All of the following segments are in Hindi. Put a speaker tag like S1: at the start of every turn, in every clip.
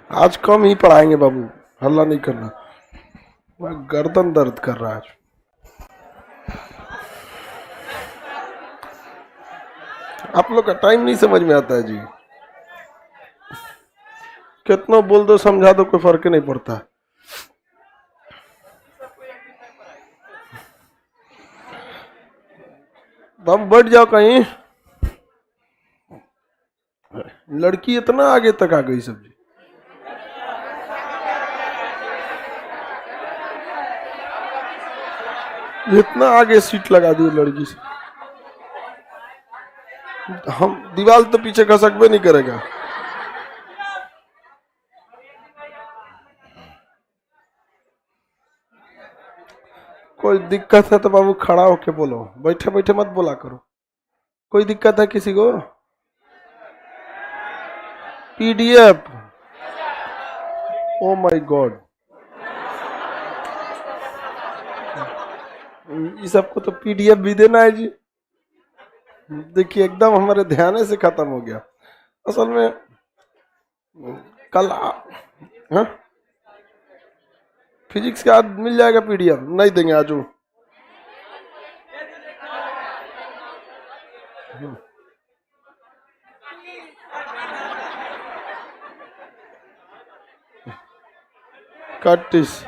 S1: आज कम ही पढ़ाएंगे बाबू, हल्ला नहीं करना। वह गर्दन दर्द कर रहा है आज। आप लोग का टाइम नहीं समझ में आता है जी। कितना बोल दो समझा दो कोई फर्क नहीं पड़ता। बाबू बैठ जाओ कहीं। लड़की इतना आगे तक आ गई सब्जी। इतना आगे सीट लगा दी लड़की से, हम दीवार तो पीछे खसकबे नहीं करेगा। कोई दिक्कत है तो बाबू खड़ा होके बोलो, बैठे बैठे मत बोला करो। कोई दिक्कत है किसी को? पीडीएफ, ओ माय गॉड, इस सबको तो पीडीएफ भी देना है जी। देखिए एकदम हमारे ध्यान से खत्म हो गया। असल में कल हाँ? फिजिक्स के आज मिल जाएगा पीडीएफ, नहीं देंगे आज। कटिस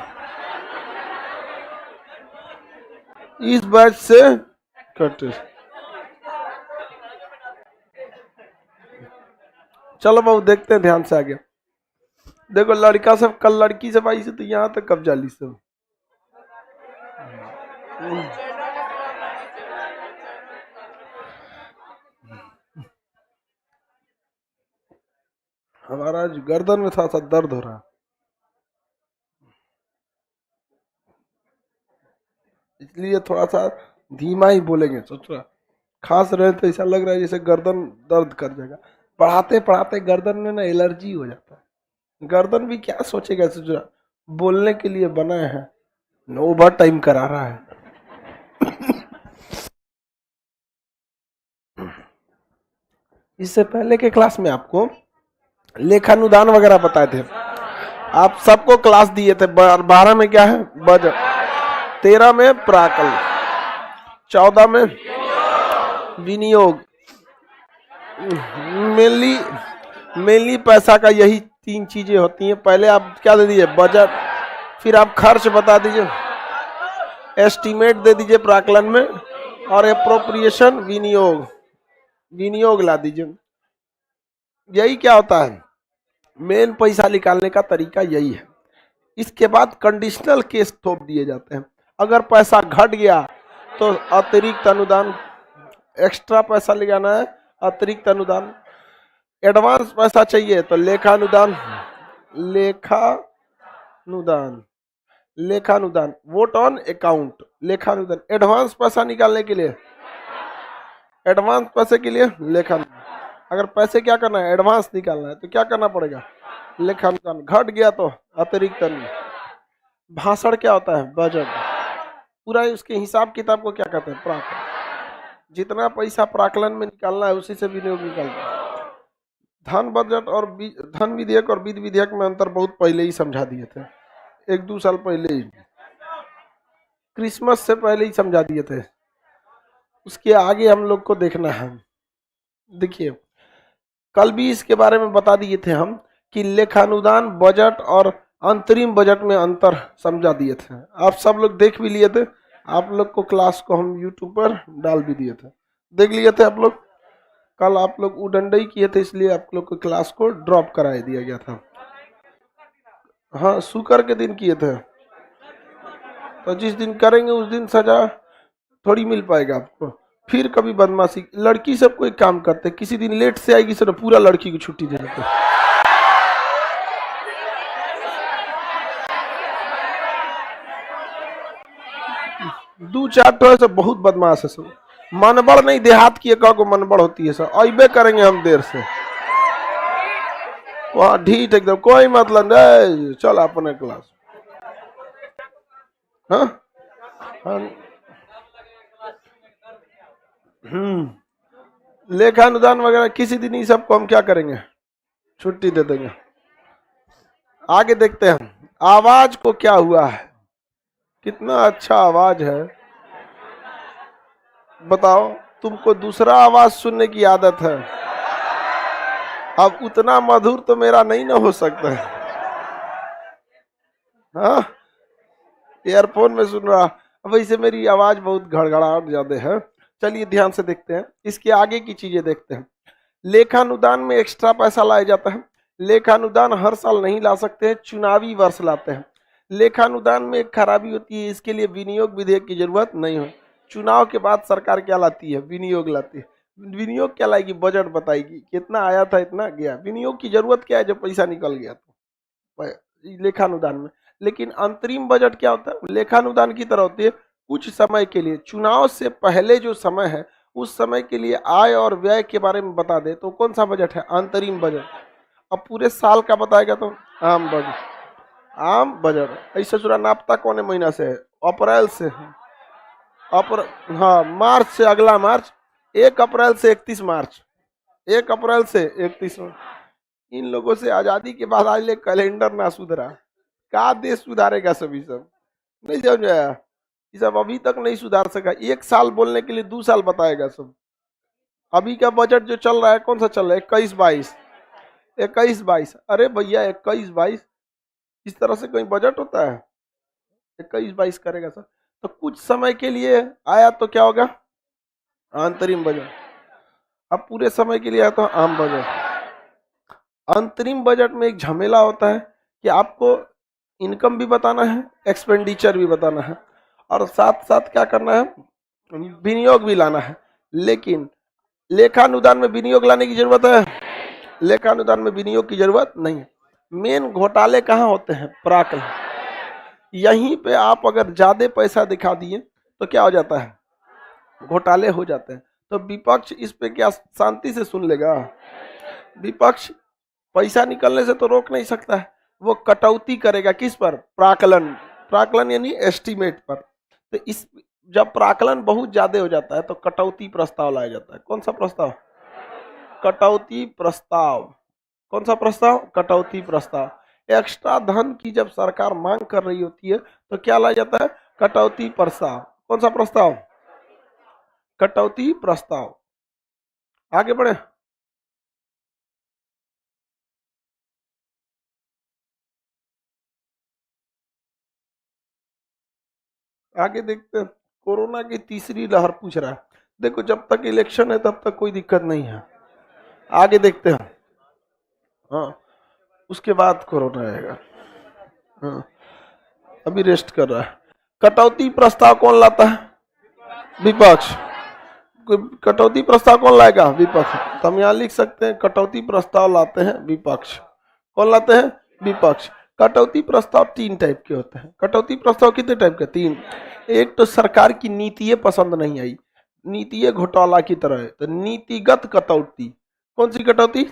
S1: इस बैच से कटिस। चलो बाबू देखते हैं ध्यान से आगे। देखो लड़का सब कल लड़की सब आई से तो यहाँ तक कब जाली सब। हमारा आज गर्दन में थोड़ा सा दर्द हो रहा है, इसलिए थोड़ा सा धीमा ही बोलेंगे। सोच रहा खास रहे तो ऐसा लग रहा है जैसे गर्दन दर्द कर जाएगा। पढ़ाते पढ़ाते गर्दन में ना एलर्जी हो जाता है। गर्दन भी क्या सोचेगा, सोच रहा बोलने के लिए बना है, ओवर टाइम करा रहा है। इससे पहले के क्लास में आपको लेखानुदान वगैरह बताए थे, आप सबको क्लास दिए थे। 12 में क्या है बजट, 13 में प्राकल, 14 में विनियोग। मेनली पैसा का यही 3 चीजें होती हैं। पहले आप क्या दे दीजिए, बजट, फिर आप खर्च बता दीजिए, एस्टीमेट दे दीजिए प्राकलन में, और एप्रोप्रिएशन विनियोग ला दीजिए। यही क्या होता है, मेन पैसा निकालने का तरीका यही है। इसके बाद कंडीशनल केस थोप दिए जाते हैं। अगर पैसा घट गया तो अतिरिक्त अनुदान, एक्स्ट्रा पैसा ले जाना है, अतिरिक्त अनुदान। एडवांस पैसा चाहिए तो लेखानुदान, लेखानुदान वोट ऑन अकाउंट, लेखानुदान। एडवांस पैसा निकालने के लिए, एडवांस पैसे के लिए लेखानुदान। अगर पैसे क्या करना है, एडवांस निकालना है तो क्या करना पड़ेगा, लेखानुदान। घट गया तो अतिरिक्त अनुदान। भाषण क्या होता है, बजट। पूरा उसके हिसाब किताब को क्या कहते हैं, प्राकलन। जितना पैसा प्राकलन में निकालना है उसी से विनियोग निकालना है। धन बजट और धन विधेयक और विधि विधेयक में अंतर बहुत पहले ही समझा दिए थे, 1-2 साल पहले ही, क्रिसमस से पहले ही समझा दिए थे। उसके आगे हम लोग को देखना है। देखिए कल भी इसके बारे में बता दिए थे हम कि लेखानुदान, बजट और अंतरिम बजट में अंतर समझा दिए थे। आप सब लोग देख भी लिए थे, आप लोग को क्लास को हम यूट्यूब पर डाल भी दिए थे, देख लिए थे आप लोग। कल आप लोग उडंडई किए थे इसलिए आप लोग को क्लास को ड्रॉप करा दिया गया था। हाँ शुक्र के दिन किए थे, तो जिस दिन करेंगे उस दिन सजा थोड़ी मिल पाएगा आपको। फिर कभी बदमाशी, लड़की सब कोई काम करते, किसी दिन लेट से आएगी सर पूरा लड़की को छुट्टी दे देते। 2-4 तो ऐसे बहुत बदमाश है सब। मनबड़ नहीं, देहात की एक को मनबड़ होती है सर। अबे करेंगे हम देर से, वहाँ ढीठ एकदम, कोई मतलब नहीं, चल अपने क्लास। हाँ लेखानुदान वगैरह किसी दिन ही सबको हम क्या करेंगे, छुट्टी दे देंगे। आगे देखते हैं आवाज को क्या हुआ है। कितना अच्छा आवाज है, बताओ। तुमको दूसरा आवाज सुनने की आदत है, अब उतना मधुर तो मेरा नहीं ना हो सकता है। हाँ, ईयरफोन में सुन रहा। अब इसे मेरी आवाज बहुत घड़घड़ाहट ज्यादा है। चलिए ध्यान से देखते हैं, इसके आगे की चीजें देखते हैं। लेखानुदान में एक्स्ट्रा पैसा लाया जाता है। लेखानुदान हर साल नहीं ला सकते हैं, चुनावी वर्ष लाते हैं। लेखानुदान में एक खराबी होती है, इसके लिए विनियोग विधेयक की जरूरत नहीं हो। चुनाव के बाद सरकार क्या लाती है? विनियोग लाती है। विनियोग क्या लाएगी? बजट बताएगी कितना आया था, इतना गया। विनियोग की जरूरत क्या है? जब पैसा निकल गया तो लेखानुदान में। लेकिन अंतरिम बजट क्या होता है? लेखानुदान की तरह होती है, कुछ समय के लिए, चुनाव से पहले जो समय है उस समय के लिए आय और व्यय के बारे में बता दे, तो कौन सा बजट है? अंतरिम बजट। अब पूरे साल का बताएगा तो आम बजट। आम बजट ऐसे चुरा नापता कौन महीना से है? अप्रैल से है। हाँ, मार्च से, अगला मार्च, 1 अप्रैल से 31 मार्च, 1 अप्रैल से 31 मार्च। इन लोगों से आजादी के बाद आज ले कैलेंडर ना सुधरा, का देश सुधारेगा? सभी सब नहीं समझ आया, ये सब अभी तक नहीं सुधार सका। 1 साल बोलने के लिए 2 साल बताएगा सब। अभी का बजट जो चल रहा है कौन सा चल रहा है? 21-22, 21-22। अरे भैया 21-22 इस तरह से कोई बजट होता है? 21-22 करेगा सर तो कुछ समय के लिए आया तो क्या होगा? अंतरिम बजट। अब पूरे समय के लिए आया तो आम बजट। अंतरिम बजट में एक झमेला होता है कि आपको इनकम भी बताना है, एक्सपेंडिचर भी बताना है, और साथ साथ क्या करना है? विनियोग भी लाना है। लेकिन लेखानुदान में विनियोग लाने की जरूरत है? लेखानुदान में विनियोग की जरूरत नहीं है। मेन घोटाले कहाँ होते हैं? प्राकलन। यहीं पे आप अगर ज्यादा पैसा दिखा दिए तो क्या हो जाता है? घोटाले हो जाते हैं। तो विपक्ष इस पे क्या शांति से सुन लेगा? विपक्ष पैसा निकलने से तो रोक नहीं सकता है, वो कटौती करेगा। किस पर? प्राकलन। प्राकलन यानी एस्टीमेट पर। तो इस जब प्राकलन बहुत ज्यादा हो जाता है तो कटौती प्रस्ताव लाया जाता है। कौन सा प्रस्ताव? कटौती प्रस्ताव। कौन सा प्रस्ताव? कटौती प्रस्ताव। एक्स्ट्रा धन की जब सरकार मांग कर रही होती है तो क्या लाया जाता है? कटौती प्रस्ताव। कौन सा प्रस्ताव? कटौती प्रस्ताव। आगे बढ़े। आगे देखते हैं, कोरोना की तीसरी लहर पूछ रहा है। देखो जब तक इलेक्शन है तब तक कोई दिक्कत नहीं है। आगे देखते हैं। हाँ, उसके बाद कोरोना आएगा। हाँ, अभी रेस्ट कर रहा है। कटौती प्रस्ताव कौन लाता है? विपक्ष। कटौती प्रस्ताव कौन लाएगा? विपक्ष। तो हम यहाँ लिख सकते हैं कटौती प्रस्ताव लाते हैं विपक्ष। कौन लाते हैं? विपक्ष। कटौती प्रस्ताव 3 टाइप के होते हैं। कटौती प्रस्ताव कितने टाइप के? 3। एक तो सरकार की नीतियां पसंद नहीं आई, नीतियां घोटाला की तरह है, तो नीतिगत कटौती। कौन सी कटौती?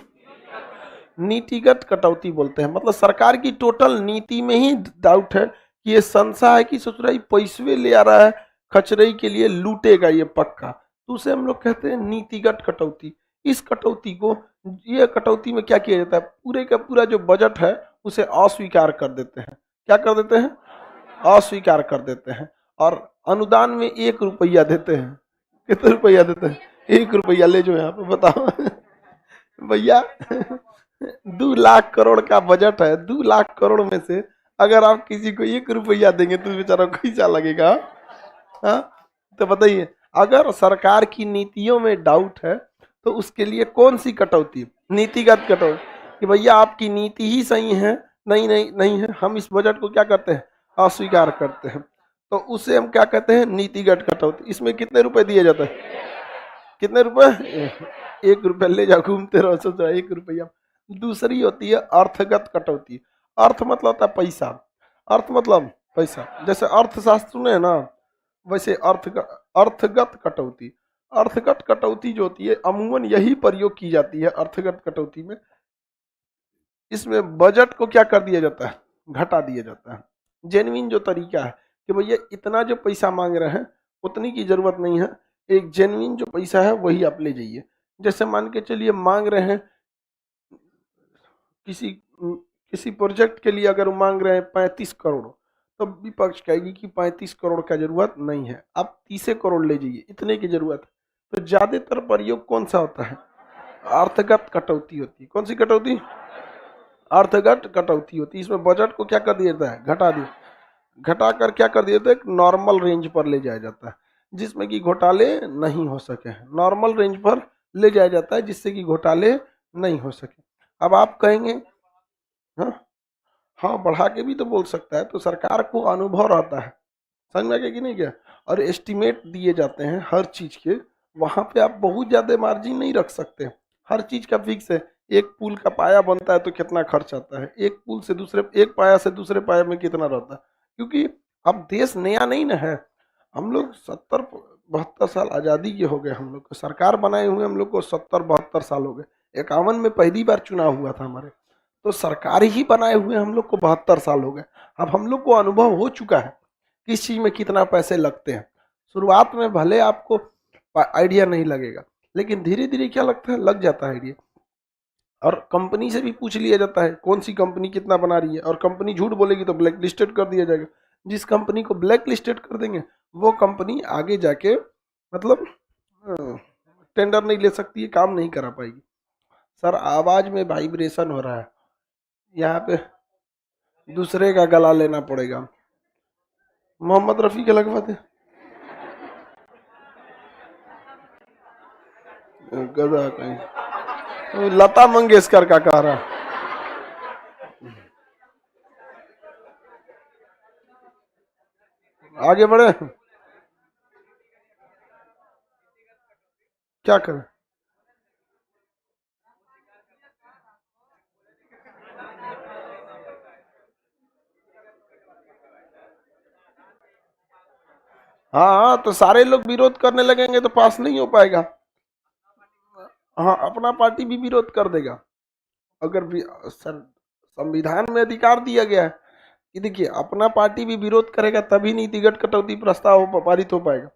S1: नीतिगत कटौती बोलते हैं। मतलब सरकार की टोटल नीति में ही डाउट है कि ये संशय है कि सोच रहा है पैसे ले आ रहा है खचरई के लिए, लूटेगा ये पक्का, तो उसे हम लोग कहते हैं नीतिगत कटौती। इस कटौती को, ये कटौती में क्या किया जाता है? पूरे का पूरा जो बजट है उसे अस्वीकार कर देते हैं। क्या कर देते हैं? अस्वीकार कर देते हैं। और अनुदान में 1 रुपया देते हैं। कितने रुपया देते हैं? 1 रुपया। ले जो यहाँ पे बताओ भैया 2 लाख करोड़ का बजट है। 2 लाख करोड़ में से अगर आप किसी को 1 रुपया देंगे तो बेचारा कैसा लगेगा? हाँ, तो बताइए, अगर सरकार की नीतियों में डाउट है तो उसके लिए कौन सी कटौती? नीतिगत कटौती। कि भैया आपकी नीति ही सही है, नहीं नहीं नहीं है, हम इस बजट को क्या करते हैं? अस्वीकार करते हैं। तो उसे हम क्या कहते हैं? नीतिगत कटौती। इसमें कितने रुपए दिए जाते हैं? कितने रुपए? 1 रुपया। ले जाओ, घूमते रहो, सोचो 1 रुपया। दूसरी होती है अर्थगत कटौती। अर्थ मतलब होता है पैसा। अर्थ मतलब पैसा। जैसे अर्थशास्त्र में है ना, वैसे अर्थगत कटौती। अर्थगत कटौती जो होती है अमूमन यही प्रयोग की जाती है अर्थगत कटौती में। इसमें बजट को क्या कर दिया जाता है? घटा दिया जाता है। जेन्युइन जो तरीका है कि भैया इतना जो पैसा मांग रहे हैं उतनी की जरूरत नहीं है, एक जेन्युइन जो पैसा है वही आप ले जाइए। जैसे मान के चलिए मांग रहे हैं किसी किसी प्रोजेक्ट के लिए अगर वो मांग रहे हैं 35 करोड़, तो विपक्ष कहेगी कि 35 करोड़ का जरूरत नहीं है, आप 30 करोड़ ले जाइए, इतने की जरूरत है। तो ज्यादातर प्रयोग कौन सा होता है? अर्थगत कटौती होती है। कौन सी कटौती? अर्थगत कटौती होती है। इसमें बजट को क्या कर दिया जाता है? घटा दिया, घटा कर क्या कर दिया जाता है? एक नॉर्मल रेंज पर ले जाया जाता है, जिसमें कि घोटाले नहीं हो सके। नॉर्मल रेंज पर ले जाया जाता है जिससे कि घोटाले नहीं हो सके। अब आप कहेंगे हाँ हाँ, बढ़ा के भी तो बोल सकता है, तो सरकार को अनुभव रहता है, समझ में आ गया कि नहीं क्या? और एस्टिमेट दिए जाते हैं हर चीज के, वहां पे आप बहुत ज्यादा मार्जिन नहीं रख सकते। हर चीज का फिक्स है। एक पुल का पाया बनता है तो कितना खर्च आता है, एक पुल से दूसरे, एक पाया से दूसरे पाया में कितना रहता है, क्योंकि अब देश नया नहीं ना है। हम लोग 70-72 साल आजादी के हो गए, हम लोग को सरकार बनाए हुए हम लोग को 70-72 साल हो गए। 51 में पहली बार चुनाव हुआ था हमारे, तो सरकार ही बनाए हुए हम लोग को 72 साल हो गए। अब हम लोग को अनुभव हो चुका है किस चीज में कितना पैसे लगते हैं। शुरुआत में भले आपको आइडिया नहीं लगेगा, लेकिन धीरे धीरे क्या लगता है, लग जाता है आइडिया। और कंपनी से भी पूछ लिया जाता है कौन सी कंपनी कितना बना रही है, और कंपनी झूठ बोलेगी तो ब्लैक लिस्टेड कर दिया जाएगा। जिस कंपनी को ब्लैक लिस्टेड कर देंगे वो कंपनी आगे जाके मतलब टेंडर नहीं ले सकती है, काम नहीं करा पाएगी। सर आवाज में वाइब्रेशन हो रहा है, यहाँ पे दूसरे का गला लेना पड़ेगा। मोहम्मद रफी के लगवाते गधा कहीं, लता मंगेशकर का कह रहा। आगे बढ़े, क्या करें? हाँ, तो सारे लोग विरोध करने लगेंगे तो पास नहीं हो पाएगा। हाँ, अपना पार्टी भी विरोध कर देगा। अगर भी सर संविधान में अधिकार दिया गया है कि देखिए अपना पार्टी भी विरोध करेगा तभी नीतिगत कटौती प्रस्ताव पारित हो पाएगा।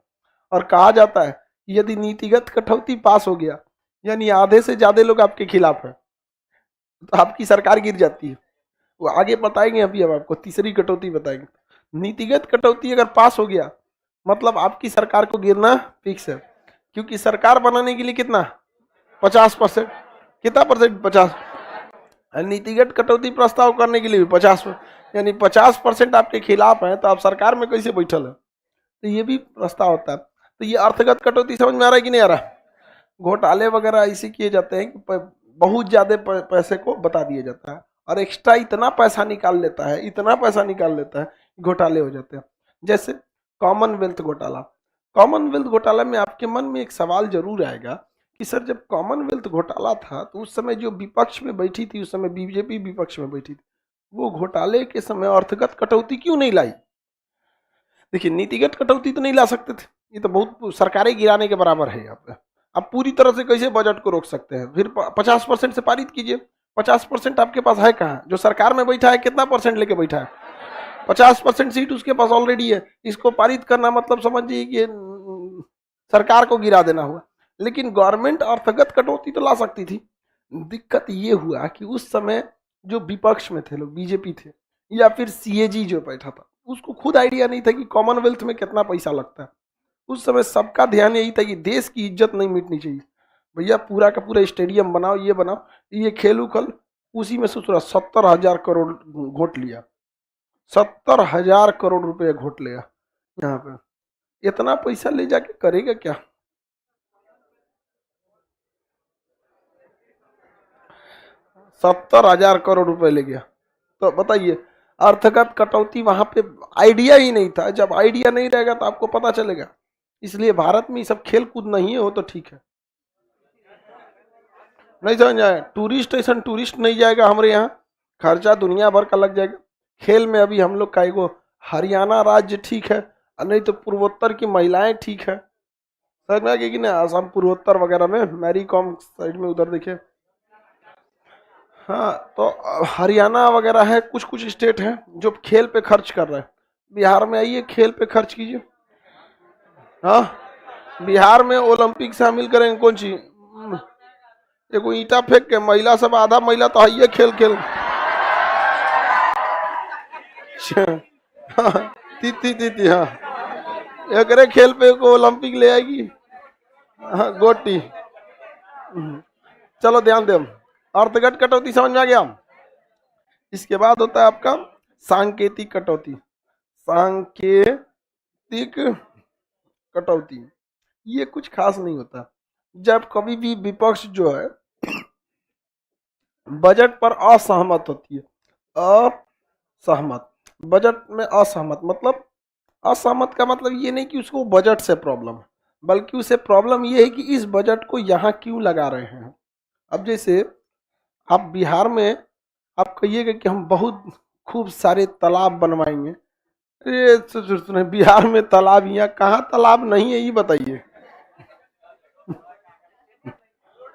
S1: और कहा जाता है कि यदि नीतिगत कटौती पास हो गया, यानी आधे से ज्यादा लोग आपके खिलाफ है, तो आपकी सरकार गिर जाती है। वो आगे बताएंगे, अभी हम आपको तीसरी कटौती बताएंगे। नीतिगत कटौती अगर पास हो गया मतलब आपकी सरकार को गिरना फिक्स है, क्योंकि सरकार बनाने के लिए कितना, 50%, कितना परसेंट, 50। नीतिगत कटौती प्रस्ताव करने के लिए भी 50, यानी 50% आपके खिलाफ है, तो आप सरकार में कैसे बैठल है? तो ये भी प्रस्ताव होता है। तो ये अर्थगत कटौती समझ में आ रहा है कि नहीं आ रहा? घोटाले वगैरह ऐसे किए जाते हैं कि बहुत ज्यादा पैसे को बता दिया जाता है, और एक्स्ट्रा इतना पैसा निकाल लेता है, इतना पैसा निकाल लेता है, घोटाले हो जाते हैं। जैसे कॉमनवेल्थ घोटाला। कॉमनवेल्थ घोटाला में आपके मन में एक सवाल जरूर आएगा कि सर जब कॉमनवेल्थ घोटाला था तो उस समय जो विपक्ष में बैठी थी, उस समय बीजेपी विपक्ष में बैठी थी, वो घोटाले के समय अर्थगत कटौती क्यों नहीं लाई? देखिए नीतिगत कटौती तो नहीं ला सकते थे, ये तो बहुत सरकारें गिराने के बराबर है। यहाँ पे आप पूरी तरह से कैसे बजट को रोक सकते हैं? फिर 50% से पारित कीजिए। 50% आपके पास है कहाँ? जो सरकार में बैठा है कितना परसेंट लेके बैठा है? 50% सीट उसके पास ऑलरेडी है। इसको पारित करना मतलब समझिए कि सरकार को गिरा देना हुआ। लेकिन गवर्नमेंट अर्थगत कटौती तो ला सकती थी। दिक्कत ये हुआ कि उस समय जो विपक्ष में थे लोग, बीजेपी थे या फिर सीएजी जो बैठा था, उसको खुद आइडिया नहीं था कि कॉमनवेल्थ में कितना पैसा लगता है। उस समय सबका ध्यान यही था कि देश की इज्जत नहीं मिटनी चाहिए, भैया पूरा का पूरा स्टेडियम बनाओ, ये बनाओ, ये खेल उखल। उसी में से 70,000 करोड़ घोट लिया, 70,000 करोड़ रुपए घोट लिया। यहाँ पे इतना पैसा ले जाके करेगा क्या? 70,000 करोड़ रुपए ले गया। तो बताइए, अर्थगत कटौती वहां पे आइडिया ही नहीं था। जब आइडिया नहीं रहेगा तो आपको पता चलेगा। इसलिए भारत में ये सब खेल कूद नहीं है, वो तो ठीक है। नहीं समझ आए? टूरिस्ट स्टेशन टूरिस्ट नहीं जाएगा हमारे यहाँ, खर्चा दुनिया भर का लग जाएगा। खेल में अभी हम लोग का एगो हरियाणा राज्य ठीक है, और नहीं तो पूर्वोत्तर की महिलाएं ठीक है। समझ में आ गया कि ना? असम पूर्वोत्तर वगैरह में मैरी कॉम साइड में उधर देखे। हाँ, तो हरियाणा वगैरह है, कुछ कुछ स्टेट हैं जो खेल पे खर्च कर रहे हैं। बिहार में आइए, खेल पे खर्च कीजिए। हाँ, बिहार में ओलंपिक शामिल करेंगे कौन सी? एगो ईटा फेंक के महिला सब, आधा महिला तो है खेल खेल। हाँ, तीती तीती, हाँ, एकरे खेल पे को ओलंपिक ले आएगी। हाँ, गोटी। चलो ध्यान दे, अर्थगत कटौती समझ में आ गया। इसके बाद होता है आपका सांकेतिक कटौती। सांकेतिक कटौती, ये कुछ खास नहीं होता। जब कभी भी विपक्ष जो है बजट पर असहमत होती है, असहमत, बजट में असहमत मतलब, असहमत का मतलब ये नहीं कि उसको बजट से प्रॉब्लम है, बल्कि उसे प्रॉब्लम ये है कि इस बजट को यहाँ क्यों लगा रहे हैं। अब जैसे आप बिहार में आप कहिएगा कि हम बहुत खूब सारे तालाब बनवाएंगे, अरे सुने, बिहार में तालाब, यहाँ कहाँ तालाब नहीं है ये बताइए।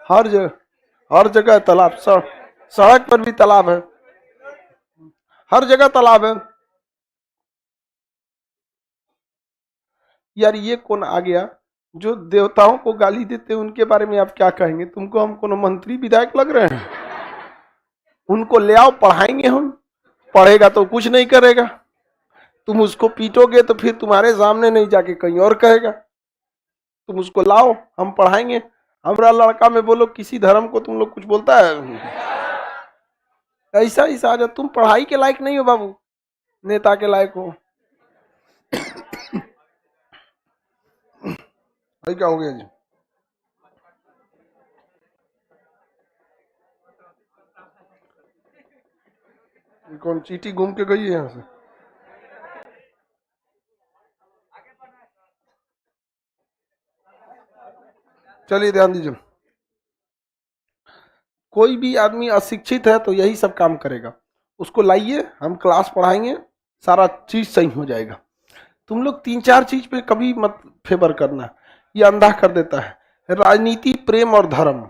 S1: हर जगह तालाब, सड़क पर भी तालाब है, हर जगह तालाब है। यार ये कौन आ गया जो देवताओं को गाली देते हैं, उनके बारे में आप क्या कहेंगे? तुमको हम कोनो मंत्री विधायक लग रहे हैं? उनको ले आओ, पढ़ाएंगे हम, पढ़ेगा तो कुछ नहीं करेगा, तुम उसको पीटोगे तो फिर तुम्हारे सामने नहीं जाके कहीं और कहेगा। तुम उसको लाओ, हम पढ़ाएंगे। हमारा लड़का में बोलो किसी धर्म को तुम लोग कुछ बोलता है, ऐसा ऐसा आ जा। तुम पढ़ाई के लायक नहीं हो बाबू, नेता के लायक हो। भाई क्या हो गया जी? कौन चीटी घूम के गई है यहाँ से? चलिए ध्यान दीजिए, कोई भी आदमी अशिक्षित है तो यही सब काम करेगा। उसको लाइए, हम क्लास पढ़ाएंगे, सारा चीज सही हो जाएगा। तुम लोग 3-4 चीज पे कभी मत फेवर करना, ये अंधा कर देता है। राजनीति, प्रेम और धर्म,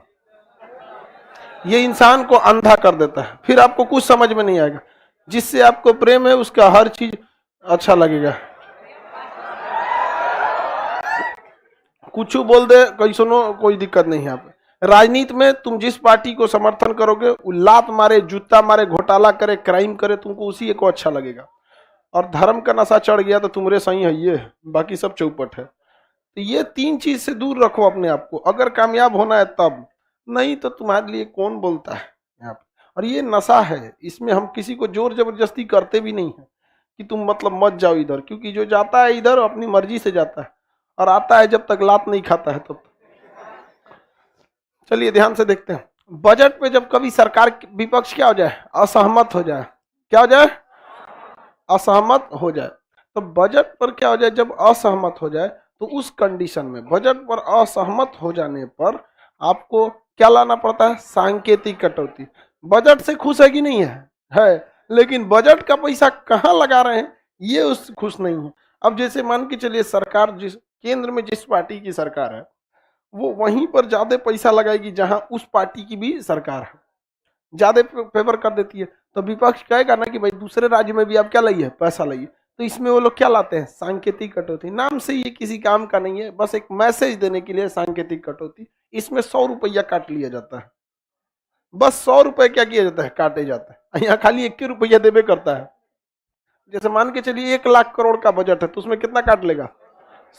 S1: ये इंसान को अंधा कर देता है, फिर आपको कुछ समझ में नहीं आएगा। जिससे आपको प्रेम है उसका हर चीज अच्छा लगेगा, कुछ बोल दे कोई, सुनो कोई दिक्कत नहीं है। आप राजनीति में तुम जिस पार्टी को समर्थन करोगे, वो लात मारे, जूता मारे, घोटाला करे, क्राइम करे, तुमको उसी को अच्छा लगेगा। और धर्म का नशा चढ़ गया तो तुम्हारे सही है ये, बाकी सब चौपट है। तो ये 3 चीज से दूर रखो अपने आप को, अगर कामयाब होना है तब, नहीं तो तुम्हारे लिए कौन बोलता है यहाँ पे। और ये नशा है, इसमें हम किसी को जोर जबरदस्ती करते भी नहीं है कि तुम मतलब मत जाओ इधर, क्योंकि जो जाता है इधर अपनी मर्जी से जाता है और आता है जब तक लात नहीं खाता है तब तक। चलिए ध्यान से देखते हैं, बजट पे जब कभी सरकार विपक्ष क्या हो जाए, असहमत हो जाए, क्या हो जाए, असहमत हो जाए। तो बजट पर क्या हो जाए, जब असहमत हो जाए तो उस कंडीशन में, बजट पर असहमत हो जाने पर आपको क्या लाना पड़ता है, सांकेतिक कटौती। बजट से खुश है कि नहीं है, लेकिन बजट का पैसा कहाँ लगा रहे हैं ये उस खुश नहीं है। अब जैसे मान के चलिए सरकार, जिस केंद्र में जिस पार्टी की सरकार है, वो वहीं पर ज्यादा पैसा लगाएगी जहां उस पार्टी की भी सरकार है, ज्यादा फेवर कर देती है। तो विपक्ष कहेगा ना कि भाई दूसरे राज्य में भी आप क्या लाइए, पैसा लाइए। तो इसमें वो लोग क्या लाते हैं, सांकेतिक कटौती। नाम से ये किसी काम का नहीं है, बस एक मैसेज देने के लिए सांकेतिक कटौती। इसमें 100 रुपया काट लिया जाता है, बस 100 रुपए क्या किया जाता है, काटे जाता है। यहाँ खाली 21 रुपया देवे करता है। जैसे मान के चलिए 1 लाख करोड़ का बजट है, तो उसमें कितना काट लेगा,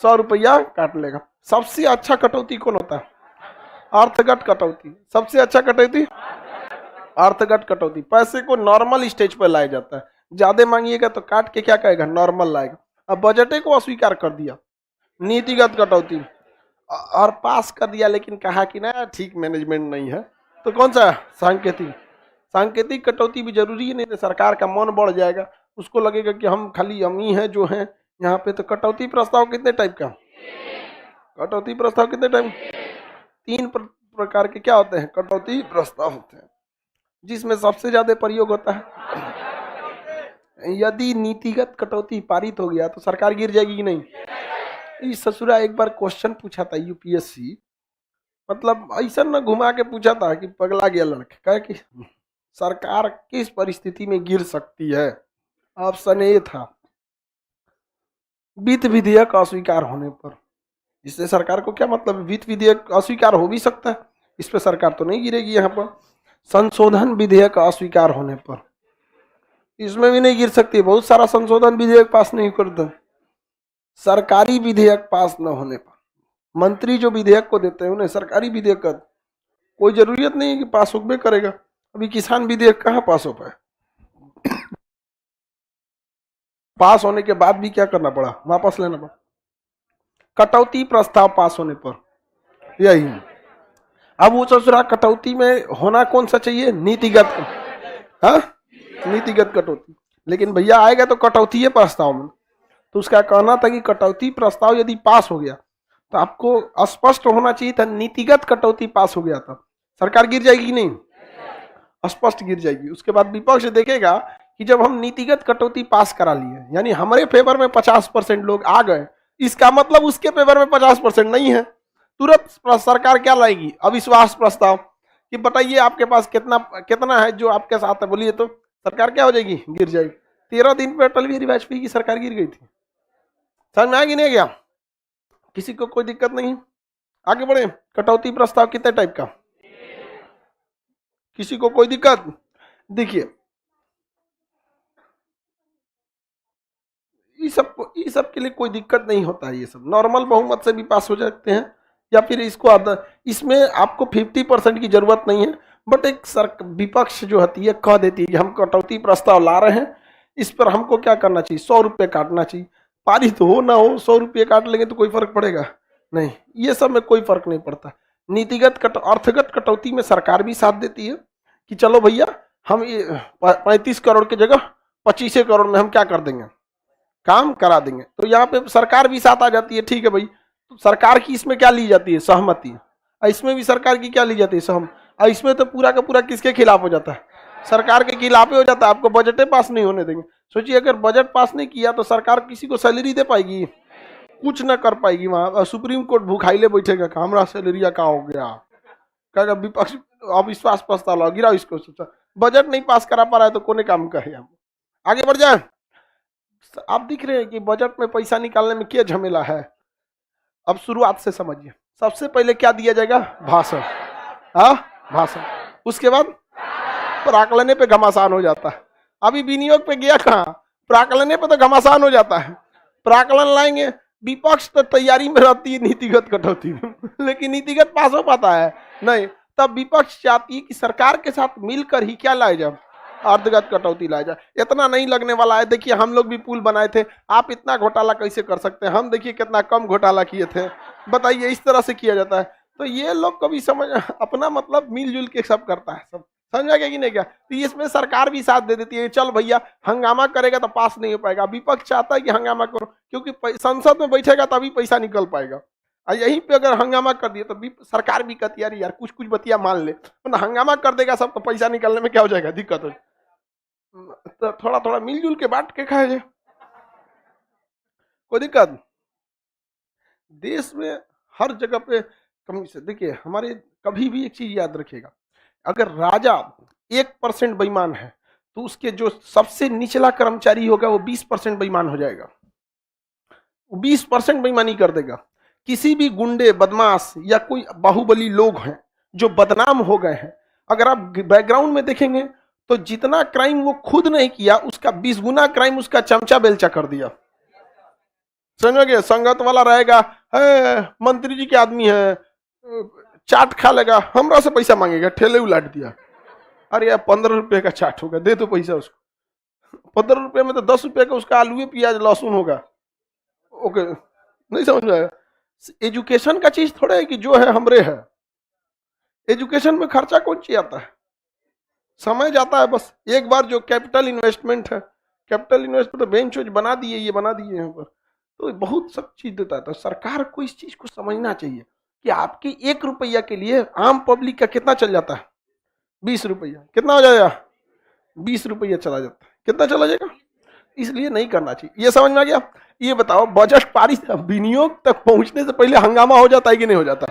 S1: 100 रुपया काट लेगा। सबसे अच्छा कटौती कौन होता है, अर्थगत कटौती। सबसे अच्छा कटौती अर्थगत कटौती, पैसे को नॉर्मल स्टेज पर लाया जाता है। ज्यादा मांगिएगा तो काट के क्या कहेगा, नॉर्मल लाएगा। अब बजटे को अस्वीकार कर दिया, नीतिगत कटौती, और पास कर दिया, लेकिन कहा कि ना ठीक मैनेजमेंट नहीं है, तो कौन सा, सांकेतिक। सांकेतिक कटौती भी जरूरी है, नहीं तो सरकार का मन बढ़ जाएगा, उसको लगेगा कि हम ही हैं जो हैं यहाँ पे। तो कटौती प्रस्ताव कितने टाइप का, कटौती प्रस्ताव कितने टाइप, 3 प्रकार के क्या होते हैं, कटौती प्रस्ताव होते हैं, जिसमें सबसे ज्यादा प्रयोग होता है। यदि नीतिगत कटौती पारित हो गया तो सरकार गिर जाएगी कि नहीं। इस ससुरा एक बार क्वेश्चन पूछा था यूपीएससी, मतलब ऐसा न घुमा के पूछा था कि पगला गया लड़का, कहे कि सरकार किस परिस्थिति में गिर सकती है। ऑप्शन ए था, वित्त विधेयक अस्वीकार होने पर। इससे सरकार को क्या मतलब, वित्त विधेयक अस्वीकार हो भी सकता है, इस पर सरकार तो नहीं गिरेगी। यहाँ पर संशोधन विधेयक अस्वीकार होने पर, इसमें भी नहीं गिर सकती। बहुत सारा संशोधन विधेयक पास नहीं करते। सरकारी विधेयक पास न होने पर मंत्री जो विधेयक को देते हैं उन्हें सरकारी विधेयक का कोई जरूरत नहीं है कि पास होबे करेगा। अभी किसान विधेयक कहाँ पास हो पाए? पास होने के बाद भी क्या करना पड़ा? वापस लेना पड़ा। कटौती प्रस्ताव पास होने पर यही है। अब वो सोच रहा कटौती में होना कौन सा चाहिए? नीतिगत, हाँ, नीतिगत कटौती। लेकिन भैया आएगा तो कटौती है प्रस्ताव में, तो उसका कहना था कि कटौती प्रस्ताव यदि पास हो गया तो आपको स्पष्ट होना चाहिए था नीतिगत कटौती पास हो गया था, सरकार गिर जाएगी नहीं? स्पष्ट गिर जाएगी। उसके बाद विपक्ष देखेगा कि जब हम नीतिगत कटौती पास करा लिए, यानी हमारे फेवर में 50% लोग आ गए, इसका मतलब उसके फेवर में 50% नहीं है। तुरंत सरकार क्या लाएगी? अविश्वास प्रस्ताव कि बताइए आपके पास कितना कितना है जो आपके साथ है, बोलिए तो सरकार क्या हो जाएगी? गिर जाएगी। 13 दिन पे अटल बिहारी वाजपेयी की सरकार गिर गई थी। समझ में आ गई नहीं गया? किसी को कोई दिक्कत नहीं? आगे बढ़े। कटौती प्रस्ताव कितने टाइप का? किसी को कोई दिक्कत? देखिए ये सब के लिए कोई दिक्कत नहीं होता है। ये सब नॉर्मल बहुमत से भी पास हो जाते हैं, या फिर इसको इसमें आपको 50% की जरूरत नहीं है। बट एक विपक्ष जो होती है कह देती है कि हम कटौती प्रस्ताव ला रहे हैं, इस पर हमको क्या करना चाहिए? 100 रुपये काटना चाहिए। पारित हो ना हो 100 रुपये काट लेंगे तो कोई फर्क पड़ेगा नहीं। ये सब में कोई फर्क नहीं पड़ता। नीतिगत अर्थगत कटौती में सरकार भी साथ देती है कि चलो भैया हम 35 करोड़ की जगह 25 करोड़ में हम क्या कर देंगे, काम करा देंगे। तो यहाँ पे सरकार भी साथ आ जाती है। ठीक है भाई, तो सरकार की इसमें क्या ली जाती है? सहमति। इसमें भी सरकार की क्या ली जाती है? सहमति। इसमें तो पूरा का पूरा किसके खिलाफ हो जाता है? सरकार के खिलाफ ही हो जाता है। आपको बजटें पास नहीं होने देंगे। सोचिए अगर बजट पास नहीं किया तो सरकार किसी को सैलरी दे पाएगी? कुछ ना कर पाएगी। वहां सुप्रीम कोर्ट भूखाइले बैठेगा, हमारा सैलरिया का हो गया, क्या विपक्ष अविश्वास प्रस्ताव ला गिरा इसको। सोचा बजट नहीं पास करा पा रहा है तो कोने काम का है। आगे बढ़ जाए। आप दिख रहे हैं कि बजट में पैसा निकालने में क्या झमेला है। अब शुरुआत से समझिए। सबसे पहले क्या दिया जाएगा? भाषण। हाँ, भाषण। उसके बाद प्राकलने पे घमासान हो जाता है। अभी विनियोग पे गया कहाँ? प्राकलने पे तो घमासान हो जाता है। प्राकलन लाएंगे, विपक्ष तो तैयारी में रहती है नीतिगत कटौती में, लेकिन नीतिगत पास हो पाता है नहीं। तब विपक्ष चाहती है कि सरकार के साथ मिलकर ही क्या लाए जाए? अर्धगत कटौती लाया जाए। इतना नहीं लगने वाला है। देखिए हम लोग भी पुल बनाए थे, आप इतना घोटाला कैसे कर सकते हैं? हम देखिए कितना कम घोटाला किए थे। बताइए इस तरह से किया जाता है। तो ये लोग कभी समझ अपना मतलब मिलजुल के सब करता है, सब समझा गया कि नहीं? क्या तो इसमें सरकार भी साथ दे देती है। चल भैया हंगामा करेगा तो पास नहीं हो पाएगा। विपक्ष चाहता है कि हंगामा करो, क्योंकि संसद में बैठेगा तभी पैसा निकल पाएगा। और यहीं पे अगर हंगामा कर दिया तो सरकार भी कहती है यार कुछ कुछ बतिया मान ले, तो हंगामा कर देगा सब तो पैसा निकलने में क्या हो जाएगा? दिक्कत हो। तो थोड़ा थोड़ा मिलजुल के बांट के खाया जाए, कोई दिक्कत? देश में हर जगह पे कमी से। देखिए हमारे कभी भी एक चीज याद रखिएगा, अगर राजा 1% बेईमान है तो उसके जो सबसे निचला कर्मचारी होगा वो 20% बेईमान हो जाएगा। वो 20% बेईमानी कर देगा। किसी भी गुंडे बदमाश या कोई बाहुबली लोग हैं जो बदनाम हो गए हैं, अगर आप बैकग्राउंड में देखेंगे तो जितना क्राइम वो खुद नहीं किया उसका 20 गुना क्राइम उसका चमचा बेलचा कर दिया। समझोगे? संगत वाला रहेगा, है मंत्री जी के आदमी है, चाट खा लेगा, हमरा से पैसा मांगेगा, ठेले उलाट दिया। अरे यार 15 रुपए का चाट होगा, दे दो पैसा उसको। 15 रुपए में तो 10 रुपए का उसका आलू प्याज लहसुन होगा। ओके, नहीं समझ में आया? एजुकेशन का चीज थोड़ा है कि जो है हमरे है। एजुकेशन में खर्चा कौन सी आता है? समय जाता है बस। एक बार जो कैपिटल इन्वेस्टमेंट है, कैपिटल इन्वेस्टमेंट तो बेंच बना दिए, ये बना दिए यहाँ पर, तो बहुत सब चीज देता है। तो सरकार को इस चीज को समझना चाहिए कि आपके 1 रुपया के लिए आम पब्लिक का कितना चल जाता है? 20 रुपया। कितना हो जाएगा? 20 रुपया चला जाता है। कितना चला जाएगा? इसलिए नहीं करना चाहिए। ये समझ में आ गया? ये बताओ बजट पारित विनियोग तक पहुंचने से पहले हंगामा हो जाता है कि नहीं हो जाता?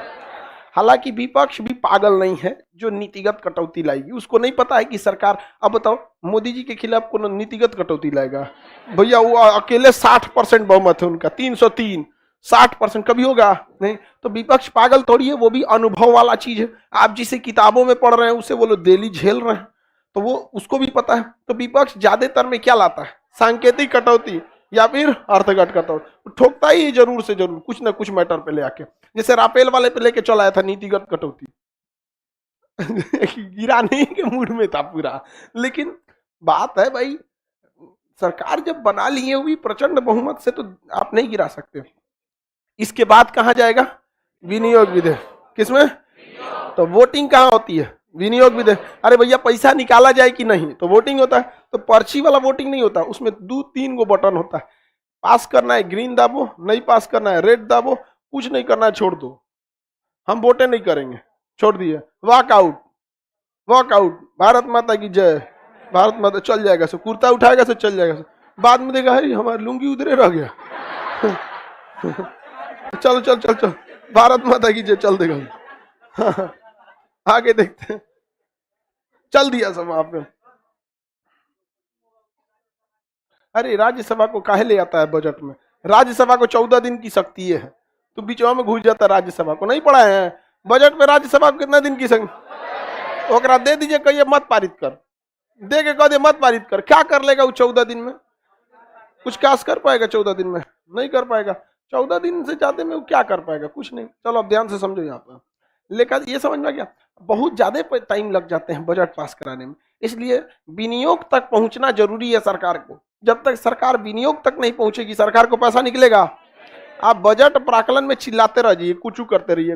S1: हालांकि विपक्ष भी पागल नहीं है जो नीतिगत कटौती लाएगी। उसको नहीं पता है कि सरकार, अब बताओ मोदी जी के खिलाफ कौन नीतिगत कटौती लाएगा? भैया वो अकेले 60% बहुमत है उनका, 303। 60% कभी होगा नहीं। तो विपक्ष पागल थोड़ी है, वो भी अनुभव वाला चीज है। आप जिसे किताबों में पढ़ रहे हैं उसे वो लोग डेली झेल रहे हैं। तो वो उसको भी पता है। तो विपक्ष ज्यादातर में क्या लाता है, सांकेतिक कटौती या फिर अर्थगत कटौती, ठोकता ही जरूर से जरूर कुछ ना कुछ मैटर पे ले आके। जैसे राफेल वाले पे लेके चला आया था नीतिगत कटौती गिराने के मूड में था पूरा। लेकिन बात है भाई, सरकार जब बना ली है हुई प्रचंड बहुमत से, तो आप नहीं गिरा सकते। इसके बाद कहां जाएगा, विनियोग विधेयक। किसमें, तो वोटिंग कहां होती है, विनियोग विधेयक। अरे भैया पैसा निकाला जाए कि नहीं, तो वोटिंग होता है। तो पर्ची वाला वोटिंग नहीं होता, उसमें 2-3 गो बटन होता है। पास करना है ग्रीन दाबो, नहीं पास करना है रेड दाबो, कुछ नहीं करना है छोड़ दो, हम वोटे नहीं करेंगे, छोड़ दिए, वॉकआउट, वॉकआउट, भारत माता की जय, भारत माता, चल जाएगा सो, कुर्ता उठाएगा सो चल जाएगा सो, बाद में देखा है हमारी लुंगी उधरे रह गया चलो चल चल चल, भारत माता की जय, चल देगा आगे देखते हैं, चल दिया सब वहां पे। अरे राज्यसभा को काहे ले आता है बजट में, राज्यसभा को 14 दिन की शक्ति है, तो बीचवा में घुस जाता है। राज्यसभा को नहीं पढ़ा है बजट में, राज्यसभा को कितना दिन की शक्ति, ओकरा दे दीजिए, कहिए मत पारित कर, दे के कह दे मत पारित कर, क्या कर लेगा वो 14 दिन में, कुछ काज कर पाएगा 14 दिन में, नहीं कर पाएगा। 14 दिन से ज्यादा में वो क्या कर पाएगा, कुछ नहीं। चलो अब ध्यान से समझो यहाँ पर, लेकिन ये समझ में गया बहुत ज्यादा टाइम लग जाते हैं बजट पास कराने में, इसलिए विनियोग तक पहुंचना जरूरी है सरकार को। जब तक सरकार विनियोग तक नहीं पहुंचेगी, सरकार को पैसा निकलेगा। आप बजट प्राकलन में चिल्लाते रहिए, कुछ करते रहिए,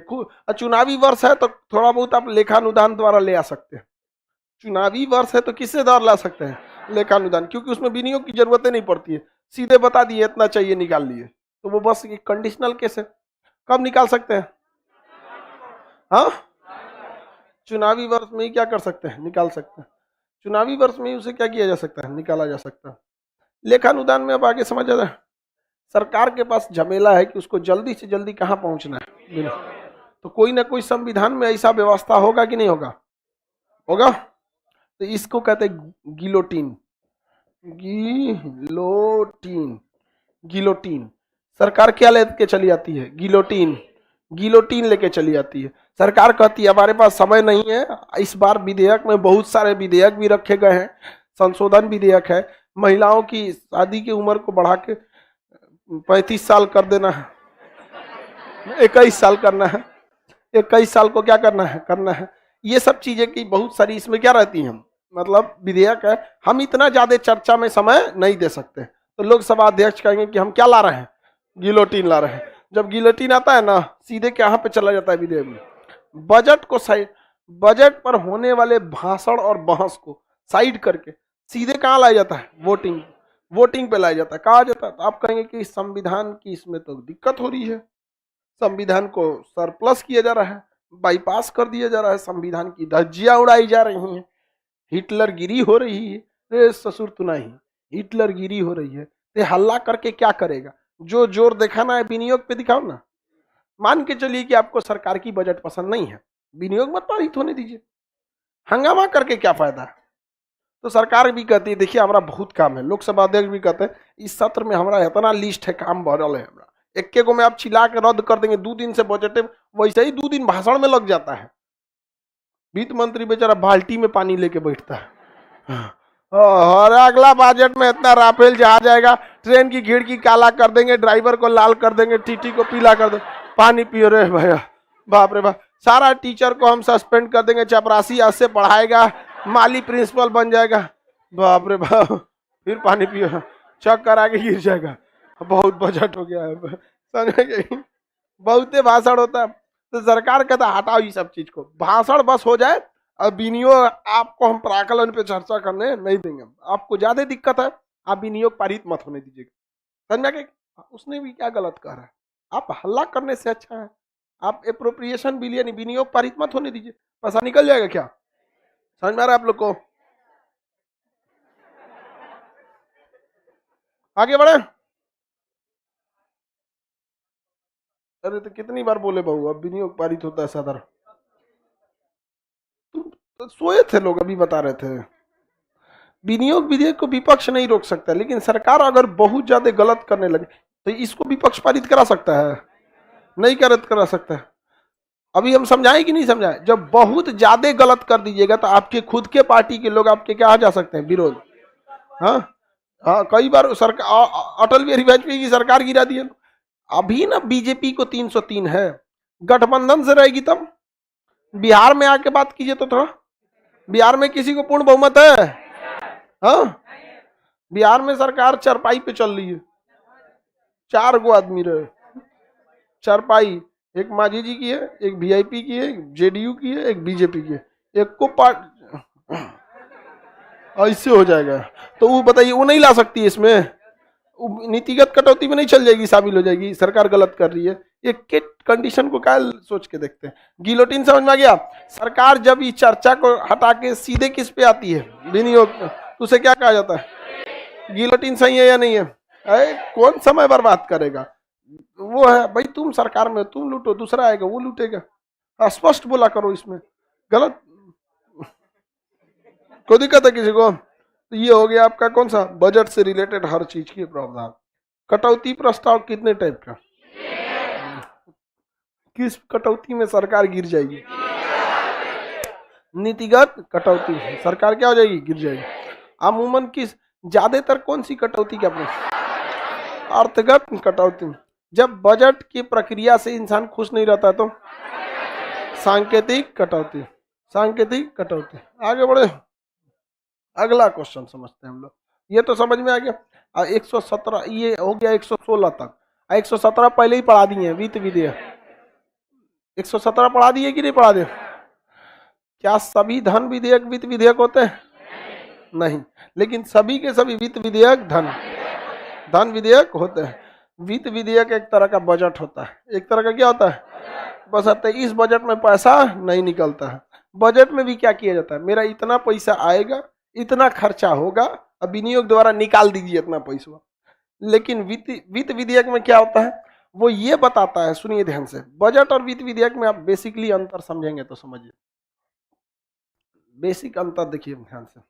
S1: चुनावी वर्ष है तो थोड़ा बहुत आप लेखानुदान द्वारा ले आ सकते हैं। चुनावी वर्ष है तो किससे द्वारा ला सकते हैं, लेखानुदान, क्योंकि उसमें विनियोग की जरूरतें नहीं पड़ती है, सीधे बता दिए इतना चाहिए निकाल लिए, तो वो बस एक कंडीशनल केस है। कब निकाल सकते हैं, हाँ चुनावी वर्ष में ही क्या कर सकते हैं, निकाल सकते हैं। चुनावी वर्ष में ही उसे क्या किया जा सकता है, निकाला जा सकता है। लेखानुदान में अब आगे समझ आ रहा है, सरकार के पास झमेला है कि उसको जल्दी से जल्दी कहां पहुंचना है, तो कोई ना कोई संविधान में ऐसा व्यवस्था होगा कि नहीं होगा, होगा। तो इसको कहते हैं गिलोटीन, गिलोटीन, गिलोटीन। सरकार क्या लेके चली आती है, गिलोटीन, गिलोटीन लेके चली आती है। सरकार कहती है हमारे पास समय नहीं है, इस बार विधेयक में बहुत सारे विधेयक भी रखे गए हैं, संशोधन विधेयक है, महिलाओं की शादी की उम्र को बढ़ा के 35 साल कर देना है, 21 साल करना है, 21 साल को क्या करना है, ये सब चीजें की बहुत सारी इसमें क्या रहती हैं, मतलब विधेयक है। हम इतना ज्यादा चर्चा में समय नहीं दे सकते, तो लोकसभा अध्यक्ष कहेंगे कि हम क्या ला रहे हैं, गिलोटीन ला रहे हैं। जब गिलोटीन आता है ना, सीधे कहाँ पे चला जाता है विधेयक में, बजट को साइड, बजट पर होने वाले भाषण और बहस को साइड करके सीधे कहाँ लाया जाता है, वोटिंग, वोटिंग पे लाया जाता है। कहा जाता है, तो आप कहेंगे कि संविधान की इसमें तो दिक्कत हो रही है, संविधान को सरप्लस किया जा रहा है, बाईपास कर दिया जा रहा है, संविधान की धज्जियां उड़ाई जा रही हैं, हिटलर गिरी हो रही है। रे ससुर तू नहीं, हिटलर गिरी हो रही है, ते हल्ला करके क्या करेगा, जो जोर दिखाना है विनियोग पे दिखाओ ना। मान के चलिए कि आपको सरकार की बजट पसंद नहीं है, विनियोग मत पारित होने दीजिए, हंगामा करके क्या फायदा। तो सरकार भी कहती है देखिए हमारा बहुत काम है, लोकसभा अध्यक्ष भी कहते हैं इस सत्र में हमारा इतना लिस्ट है, काम भरल है हमारा, एक को में आप छिला के रद्द कर देंगे, 2 दिन से बजट, वैसे ही 2 दिन भाषण में लग जाता है। वित्त मंत्री बेचारा बाल्टी में पानी लेके बैठता है, और अगला बजट में इतना राफेल जहाज आएगा, ट्रेन की खिड़की काला कर देंगे, ड्राइवर को लाल कर देंगे, टीटी को पीला कर देंगे, पानी पियो रे भैया, बाप रे बाप, सारा टीचर को हम सस्पेंड कर देंगे, चपरासी आज से पढ़ाएगा, माली प्रिंसिपल बन जाएगा, बाप रे बाप, फिर पानी पियो, चक्कर आके गिर जाएगा, बहुत बजट हो गया है, समझे, बहुते भाषण होता है। तो सरकार कहता है हटाओ ये सब चीज को, भाषण बस हो जाए, अब विनियोग आपको हम प्राकलन पे चर्चा करने नहीं देंगे, आपको ज्यादा दिक्कत है, आप विनियोग पारित मत होने दीजिएगा। समझ में, उसने भी क्या गलत कहा है, आप हल्ला करने से अच्छा है आप एप्रोप्रिएशन बिल यानी विनियोग पारित मत होने दीजिए, पैसा निकल जाएगा। क्या समझ में आ रहा है आप लोग को, आगे बढ़े। अरे तो कितनी बार बोले बहू, अब विनियोग पारित होता है साधारण, तो सोए थे लोग, अभी बता रहे थे विनियोग विधेयक को विपक्ष नहीं रोक सकता, लेकिन सरकार अगर बहुत ज्यादा गलत करने लगे तो इसको विपक्ष पारित करा सकता है, नहीं करा सकता है। अभी हम समझाएं कि नहीं समझाएं? जब बहुत ज्यादा गलत कर दीजिएगा तो आपके खुद के पार्टी के लोग आपके क्या आ जा सकते हैं, विरोध। हाँ हाँ, कई बार सरकार, अटल बिहारी वाजपेयी की सरकार गिरा दी है। अभी ना बीजेपी को 303 है, गठबंधन से रहेगी तब। बिहार में आके बात कीजिए तो थोड़ा, बिहार में किसी को पूर्ण बहुमत है? हाँ, बिहार में सरकार चरपाई पे चल रही है, 4 गो आदमी रहे चरपाई, एक मांझी जी की है, एक वीआईपी की है, एक जेडीयू की है, एक बीजेपी की है, एक को पार्ट ऐसे हो जाएगा। तो वो बताइए, वो नहीं ला सकती इसमें, नीतिगत कटौती में नहीं चल जाएगी, शामिल हो जाएगी, सरकार गलत कर रही है। ये किट कंडीशन को क्या सोच के देखते हैं। गिलोटिन समझ में आ गया? सरकार जब इस चर्चा को हटा के सीधे किस पे आती है, विनियोग, तो उसे क्या कहा जाता है? गिलोटिन सही है या नहीं है? कौन समय बर्बाद करेगा? वो है भाई, तुम सरकार में तुम लूटो, दूसरा आएगा वो लूटेगा। स्पष्ट बोला करो, इसमें गलत कोई दिक्कत है किसी को? तो ये हो गया आपका कौन सा, बजट से रिलेटेड हर चीज की प्रावधान। कटौती प्रस्ताव कितने टाइप का, किस कटौती में सरकार गिर जाएगी? नीतिगत कटौती, सरकार क्या हो जाएगी, गिर जाएगी। अमूमन किस, ज्यादातर कौन सी कटौती क्या, अर्थगत कटौती। जब बजट की प्रक्रिया से इंसान खुश नहीं रहता तो सांकेतिक कटौती, सांकेतिक कटौती। आगे बढ़े, अगला क्वेश्चन समझते हैं हम लोग। ये तो समझ में आ गया। 117 ये हो गया 116 तक। 117 पहले ही पढ़ा दिए, वित्त विधेयक 117 पढ़ा दिए कि नहीं पढ़ा दिए? क्या सभी धन विधेयक वित्त विधेयक होते हैं? नहीं, लेकिन सभी के सभी वित्त विधेयक धन विधेयक होते हैं। वित्त विधेयक एक तरह का बजट होता है, एक तरह का क्या होता है, बस आते इस बजट में पैसा नहीं निकलता है। बजट में भी क्या किया जाता है, मेरा इतना पैसा आएगा, इतना खर्चा होगा, अब विनियोग द्वारा निकाल दीजिए इतना पैसा। लेकिन वित्त विधेयक में क्या होता है, वो ये बताता है, सुनिए ध्यान से, बजट और वित्त विधेयक में आप बेसिकली अंतर समझेंगे तो समझिए। बेसिक अंतर देखिए ध्यान से।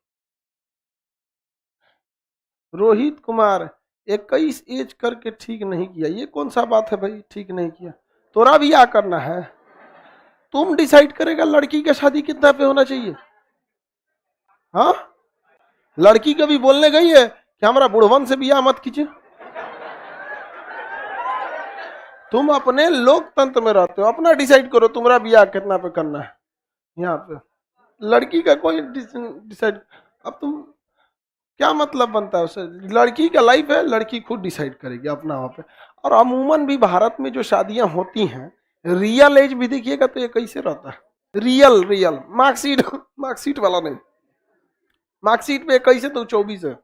S1: रोहित कुमार 21 एज करके ठीक नहीं किया, ये कौन सा बात है भाई, ठीक नहीं किया? तोरा भी क्या करना है, तुम डिसाइड करेगा लड़की का शादी कितना पे होना चाहिए। हाँ, लड़की कभी बोलने गई है कि हमारा बुढ़वन से बियाह मत कीजिए? तुम अपने लोकतंत्र में रहते हो, अपना डिसाइड करो तुम्हारा बियाह कितना पे करना है। यहाँ पे लड़की का कोई डिसाइड, अब तुम क्या मतलब बनता है उसे, लड़की का लाइफ है, लड़की खुद डिसाइड करेगी अपना वहाँ पे। और अमूमन भी भारत में जो शादियां होती हैं, रियल एज भी देखिएगा तो ये कैसे रहता है, रियल मार्कशीट वाला नहीं, मार्कशीट पे कैसे तो 24 है,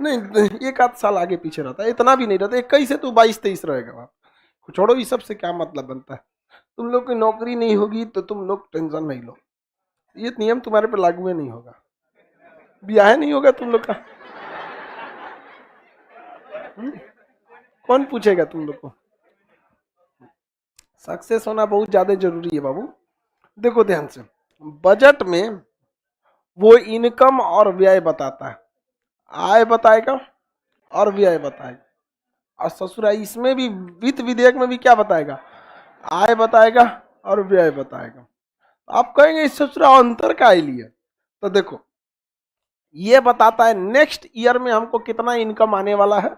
S1: नहीं एक आध साल आगे पीछे रहता है, इतना भी नहीं रहता, 21 से तो 22-23 रहेगा वहाँ। छोड़ो ये सब से क्या मतलब बनता है। तुम लोग की नौकरी नहीं होगी तो तुम लोग टेंशन नहीं लो, ये नियम तुम्हारे पे लागू नहीं होगा, ब्याह नहीं होगा तुम लोग का, कौन पूछेगा तुम लोग को। सक्सेस होना बहुत ज्यादा जरूरी है बाबू। देखो ध्यान से, बजट में वो इनकम और व्यय बताता है, आय बताएगा और व्यय बताएगा। और ससुरा इसमें भी वित्त विधेयक में भी क्या बताएगा, आय बताएगा और व्यय बताएगा। आप कहेंगे इस ससुरा अंतर का लिए, तो देखो ये बताता है नेक्स्ट ईयर में हमको कितना इनकम आने वाला है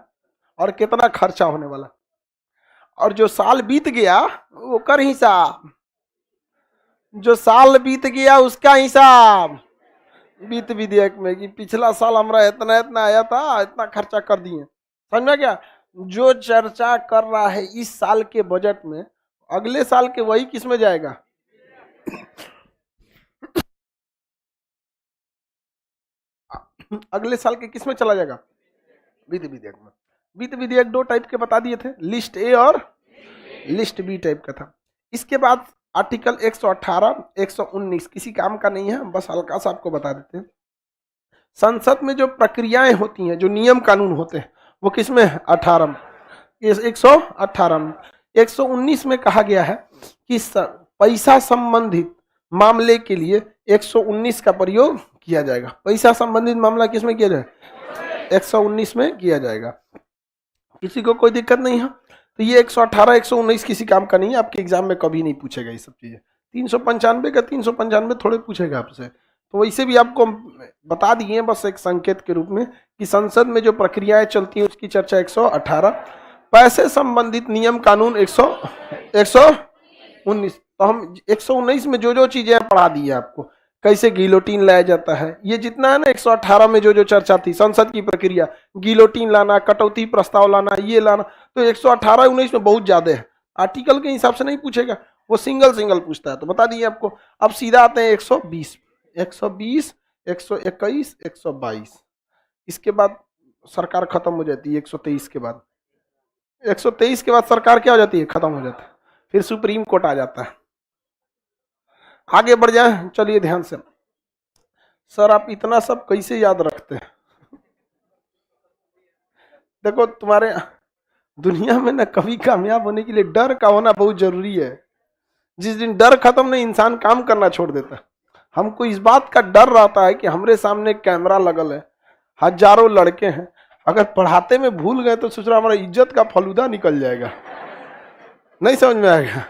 S1: और कितना खर्चा होने वाला, और जो साल बीत गया वो कर हिसाब, जो साल बीत गया उसका हिसाब वित्त विधेयक में, कि पिछला साल हमारा इतना इतना आया था, इतना खर्चा कर दिए। समझ में क्या, जो चर्चा कर रहा है इस साल के बजट में, अगले साल के वही किस में जाएगा, अगले साल के किस में चला जाएगा, वित्त विधेयक में। वित्त विधेयक 2 टाइप के बता दिए थे, लिस्ट ए और लिस्ट बी टाइप का था। इसके बाद आर्टिकल 118, 119 किसी काम का नहीं है, बस हल्का सा आपको बता देते हैं। संसद में जो प्रक्रियाएं होती हैं, जो नियम कानून होते हैं, वो किस में, 18, 118। 119 में कहा गया है कि पैसा संबंधित मामले के लिए 119 का प्रयोग किया जाएगा। पैसा संबंधित मामला किस में किया जाएगा, 119 में किया जाएगा। किसी को कोई दिक्कत नहीं है। तो ये 118 119 किसी काम का नहीं है, आपके एग्जाम में कभी नहीं पूछेगा ये सब चीजें। 395 का 395 थोड़े पूछेगा आपसे। तो वैसे भी आपको बता दिए बस एक संकेत के रूप में कि संसद में जो प्रक्रियाएं चलती हैं उसकी चर्चा 118, पैसे संबंधित नियम कानून 119। तो हम 119 में जो जो चीजें पढ़ा दी है आपको, कैसे गिलोटीन लाया जाता है, ये जितना है ना 118 में जो जो चर्चा थी, संसद की प्रक्रिया, गिलोटीन लाना, कटौती प्रस्ताव लाना, ये लाना, तो 118 19 में बहुत ज्यादा है। आर्टिकल के हिसाब से नहीं पूछेगा, वो सिंगल सिंगल पूछता है। तो बता दिए आपको। अब सीधा आते हैं 120, 120, 121, 122। इसके बाद सरकार खत्म हो जाती है। 123 के बाद, 123 के बाद सरकार क्या हो जाती है, खत्म हो जाता है। फिर सुप्रीम कोर्ट आ जाता है। आगे बढ़ जाए, चलिए ध्यान से। सर आप इतना सब कैसे याद रखते हैं? देखो तुम्हारे दुनिया में ना कभी कामयाब होने के लिए डर का होना बहुत जरूरी है। जिस दिन डर खत्म नहीं, इंसान काम करना छोड़ देता है। हमको इस बात का डर रहता है कि हमरे सामने कैमरा लगल है, हजारों लड़के हैं, अगर पढ़ाते में भूल गए तो सोच रहा हमारा इज्जत का फलूदा निकल जाएगा, नहीं समझ में आएगा,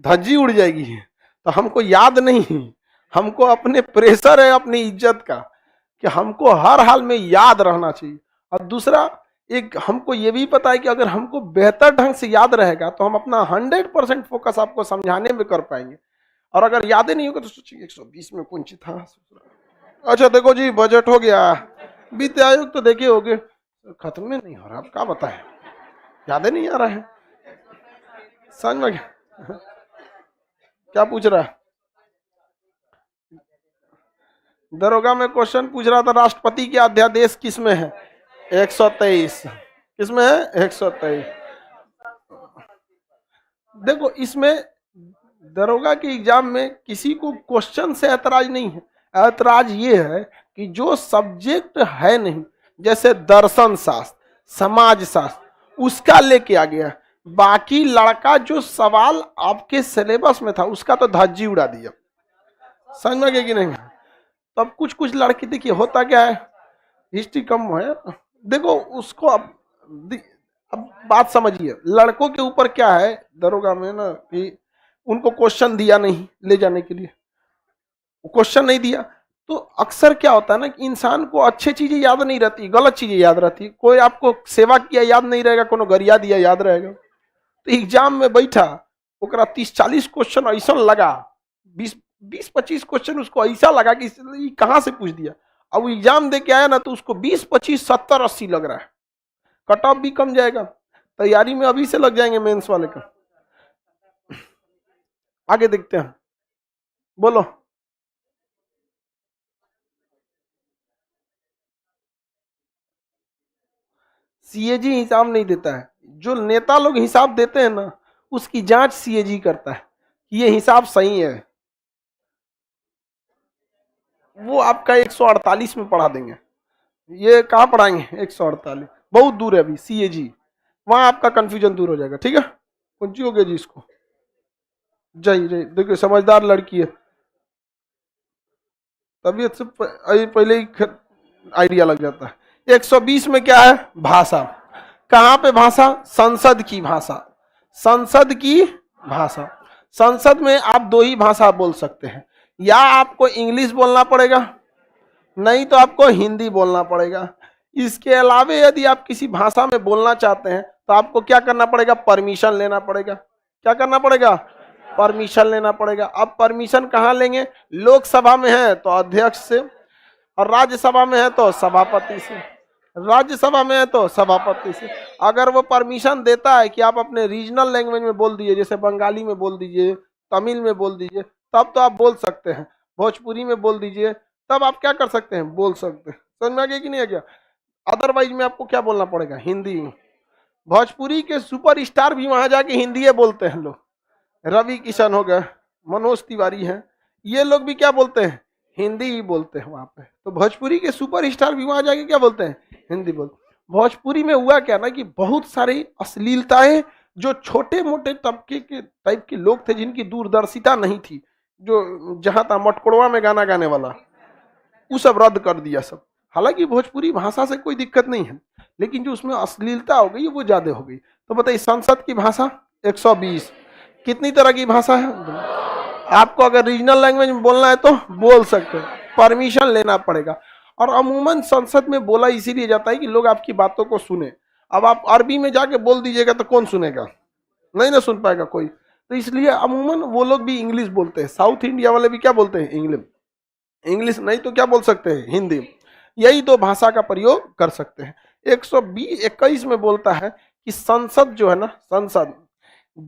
S1: धज्जी उड़ जाएगी। तो हमको याद नहीं, हमको अपने प्रेशर है अपनी इज्जत का कि हमको हर हाल में याद रहना चाहिए। और दूसरा एक हमको ये भी पता है कि अगर हमको बेहतर ढंग से याद रहेगा तो हम अपना 100% फोकस आपको समझाने में कर पाएंगे। और अगर याद ही नहीं होगा तो सोचिए 120 में कौन सी था। अच्छा देखो जी, बजट हो गया, वित्त आयोग तो देखे होगे, खत्म में नहीं हो रहा, अब क्या बताएं, याद ही नहीं आ रहा है। समझ में क्या पूछ रहा है? दरोगा में क्वेश्चन पूछ रहा था, राष्ट्रपति के अध्यादेश किस में है? 123। किसमें है? 123। देखो इसमें दरोगा के एग्जाम में किसी को क्वेश्चन से ऐतराज नहीं है। ऐतराज ये है कि जो सब्जेक्ट है नहीं, जैसे दर्शन शास्त्र, समाज शास्त्र, उसका लेके आ गया। बाकी लड़का जो सवाल आपके सिलेबस में था उसका तो धज्जी उड़ा दिया। समझ में गया कि नहीं? तब कुछ कुछ लड़की देखिए होता क्या है, हिस्ट्री कम है, देखो उसको अब बात समझिए। लड़कों के ऊपर क्या है दरोगा में ना कि उनको क्वेश्चन दिया नहीं ले जाने के लिए, क्वेश्चन नहीं दिया तो अक्सर क्या होता है ना कि इंसान को अच्छी चीजें याद नहीं रहती, गलत चीजें याद रहती। कोई आपको सेवा किया याद नहीं रहेगा, कोनो गरिया दिया याद रहेगा। तो एग्जाम में बैठा, ओकरा 30-40 क्वेश्चन ऐसा लगा, 20-25 क्वेश्चन उसको ऐसा लगा कि कहाँ से पूछ दिया। अब एग्जाम दे के आया ना तो उसको 20-25 70-80 लग रहा है, कट ऑफ भी कम जाएगा। तैयारी में अभी से लग जाएंगे मेंस वाले का। आगे देखते हैं, बोलो। सीएजी हिसाब नहीं देता है, जो नेता लोग हिसाब देते हैं ना उसकी जांच सीएजी करता है, ये हिसाब सही है। वो आपका 148 में पढ़ा देंगे। ये कहाँ पढ़ाएंगे? 148 बहुत दूर है अभी सीएजी, वहां आपका कंफ्यूजन दूर हो जाएगा। ठीक है, कौन सी हो गया जी इसको? जय जय, देखिए समझदार लड़की है, तबीयत से पहले ही आइडिया लग जाता है। 120 में क्या है? भाषा। कहां पे भाषा? संसद की भाषा। संसद की भाषा। संसद में आप दो ही भाषा बोल सकते हैं, या आपको इंग्लिश बोलना पड़ेगा, नहीं तो आपको हिंदी बोलना पड़ेगा। इसके अलावा यदि आप किसी भाषा में बोलना चाहते हैं तो आपको क्या करना पड़ेगा? परमिशन लेना पड़ेगा। क्या करना पड़ेगा? परमिशन लेना पड़ेगा। अब परमिशन कहाँ लेंगे? लोकसभा में है तो अध्यक्ष से, और राज्यसभा में है तो सभापति से। राज्यसभा में है तो सभापति से। अगर वो परमिशन देता है कि आप अपने रीजनल लैंग्वेज में बोल दीजिए, जैसे बंगाली में बोल दीजिए, तमिल में बोल दीजिए, तब तो आप बोल सकते हैं। भोजपुरी में बोल दीजिए, तब आप क्या कर सकते हैं? बोल सकते हैं। समझ में आ गया कि नहीं आ गया? अदरवाइज में आपको क्या बोलना पड़ेगा? हिंदी। भोजपुरी के सुपर स्टार भी वहां जाके हिंदी बोलते हैं लोग, रवि किशन हो गए, मनोज तिवारी हैं, ये लोग भी क्या बोलते हैं? हिंदी ही बोलते हैं वहां पे। तो भोजपुरी के सुपर स्टार भी वहां जाके क्या बोलते हैं? हिंदी बोलते। भोजपुरी में हुआ क्या ना कि बहुत सारी अश्लीलताएं, जो छोटे मोटे तबके के टाइप के लोग थे जिनकी दूरदर्शिता नहीं थी, जो जहां था मटकोड़वा में गाना गाने वाला, वो सब रद्द कर दिया सब। हालांकि भोजपुरी भाषा से कोई दिक्कत नहीं है, लेकिन जो उसमें अश्लीलता हो गई वो ज्यादा हो गई। तो बताइए, संसद की भाषा 120, कितनी तरह की भाषा है? आपको अगर रीजनल लैंग्वेज में बोलना है तो बोल सकते हैं, परमिशन लेना पड़ेगा। और अमूमन संसद में बोला इसीलिए जाता है कि लोग आपकी बातों को सुने। अब आप अरबी में जाके बोल दीजिएगा तो कौन सुनेगा? नहीं ना सुन पाएगा कोई। तो इसलिए अमूमन वो लोग भी इंग्लिश बोलते हैं। साउथ इंडिया वाले भी क्या बोलते हैं? इंग्लिश नहीं तो क्या बोल सकते हैं? हिंदी। यही दो भाषा का प्रयोग कर सकते हैं। 121 में बोलता है कि संसद जो है ना, संसद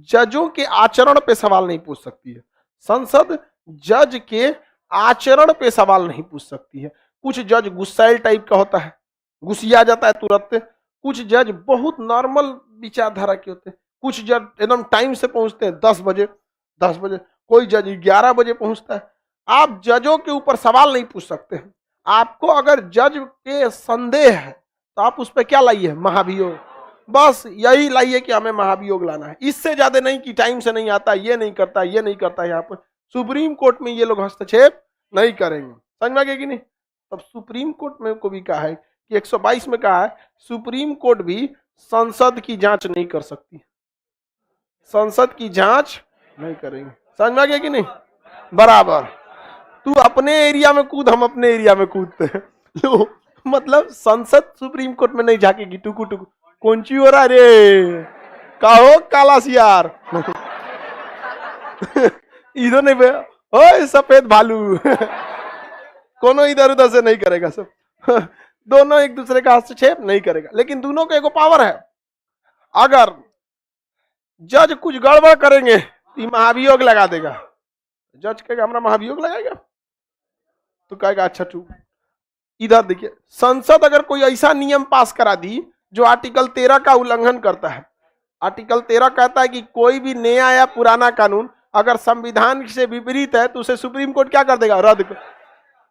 S1: जजों के आचरण पे सवाल नहीं पूछ सकती है। संसद जज के आचरण पे सवाल नहीं पूछ सकती है। कुछ जज गुस्सैल टाइप का होता है, गुस्सिया जाता है तुरंत। कुछ जज बहुत नॉर्मल विचारधारा के होते हैं। कुछ जज एकदम टाइम से पहुंचते हैं, 10 बजे। कोई जज 11 बजे पहुंचता है। आप जजों के ऊपर सवाल नहीं पूछ सकते हैं। आपको अगर जज के संदेह है तो आप उस पर क्या लाइए? महाभियोग। बस यही लाइए कि हमें महाभियोग लाना है। इससे ज्यादा नहीं कि टाइम से नहीं आता, ये नहीं करता, ये नहीं करता। यहाँ पर सुप्रीम कोर्ट में ये लोग हस्तक्षेप नहीं करेंगे। समझ में आ गया कि नहीं? तब सुप्रीम कोर्ट में को भी कहा है कि 122 में कहा है सुप्रीम कोर्ट भी संसद की जांच नहीं कर सकती, संसद की जांच नहीं करेंगे। समझ में आ गया कि नहीं? बराबर। तू अपने एरिया में कूद, हम अपने एरिया में कूदते हैं। लो, मतलब संसद सुप्रीम कोर्ट में नहीं झाकेगी। टुकु टुकु कौन ची हो रहा रे? कहो काला सियार। इधर नहीं बे, ओए सफेद भालू। कोनो इधर उधर से नहीं करेगा सब। दोनों एक दूसरे का हस्तक्षेप नहीं करेगा। लेकिन दोनों का एगो पावर है, अगर जज कुछ गड़बड़ करेंगे तो महाभियोग लगा देगा। जज कहेगा हमारा महाभियोग लगाएगा, तो कहेगा अच्छा चुप। इधर देखिए, संसद अगर कोई ऐसा नियम पास करा दी जो आर्टिकल 13 का उल्लंघन करता है। आर्टिकल 13 कहता है कि कोई भी नया या पुराना कानून अगर संविधान से विपरीत है तो उसे सुप्रीम कोर्ट क्या कर देगा? रद्द कर।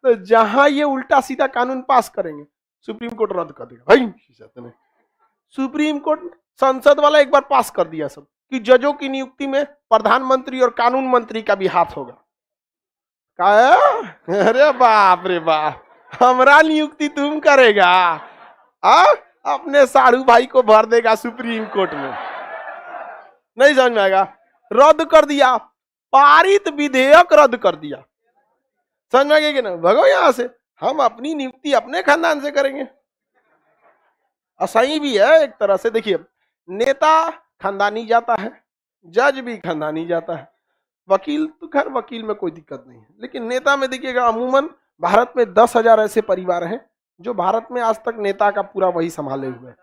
S1: तो जहां ये उल्टा सीधा कानून पास करेंगे सुप्रीम कोर्ट रद्द कर देगा। भाई सुप्रीम कोर्ट, संसद वाला एक बार पास कर दिया सब कि जजों की नियुक्ति में प्रधानमंत्री और कानून मंत्री का भी हाथ होगा। क्या? अरे बाप रे बाप, हमरा नियुक्ति तुम करेगा? अपने साड़ू भाई को भर देगा सुप्रीम कोर्ट में। नहीं समझ में आएगा? रद्द कर दिया, पारित विधेयक रद्द कर दिया। समझ में आ गया कि ना? भगो यहां से, हम अपनी नियुक्ति अपने खानदान से करेंगे। सही भी है एक तरह से। देखिए, नेता खानदानी जाता है, जज भी खानदानी जाता है, वकील तो खैर वकील में कोई दिक्कत नहीं है, लेकिन नेता में देखिएगा अमूमन भारत में 10,000 ऐसे परिवार हैं जो भारत में आज तक नेता का पूरा वही संभाले हुए हैं।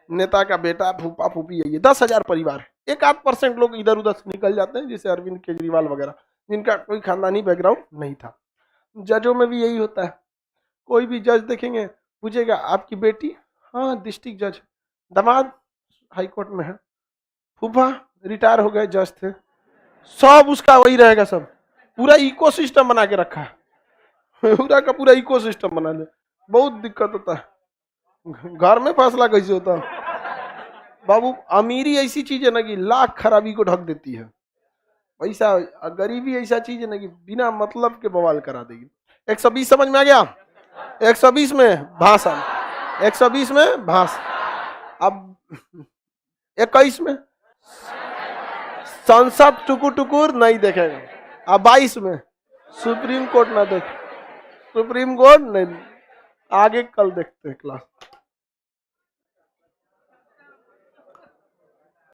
S1: नेता का बेटा, फूफा फूफी, ये 10,000 परिवार है। 1-8% लोग इधर उधर से निकल जाते हैं, जैसे अरविंद केजरीवाल वगैरह, जिनका कोई खानदानी बैकग्राउंड नहीं था। जजों में भी यही होता है। कोई भी जज देखेंगे, पूछेगा आपकी बेटी? हाँ डिस्ट्रिक्ट जज। दामाद हाई कोर्ट में है। फूफा रिटायर हो गए, जज थे। सब उसका वही रहेगा। सब पूरा इकोसिस्टम बना के रखा है, पूरा का पूरा इकोसिस्टम बना ले। बहुत दिक्कत होता है। घर में फैसला कैसे होता है बाबू? अमीरी ऐसी चीज है ना कि लाख खराबी को ढक देती है। पैसा, गरीबी ऐसा चीज है ना कि बिना मतलब के बवाल करा देगी। 120 समझ में आ गया? 120 में भाषण, 120 में भाषण। अब 21 में संसद टुकुर टुकुर नहीं देखेगा। अब 22 में सुप्रीम कोर्ट ना देखे, सुप्रीम कोर्ट नहीं। आगे कल देखते हैं क्लास।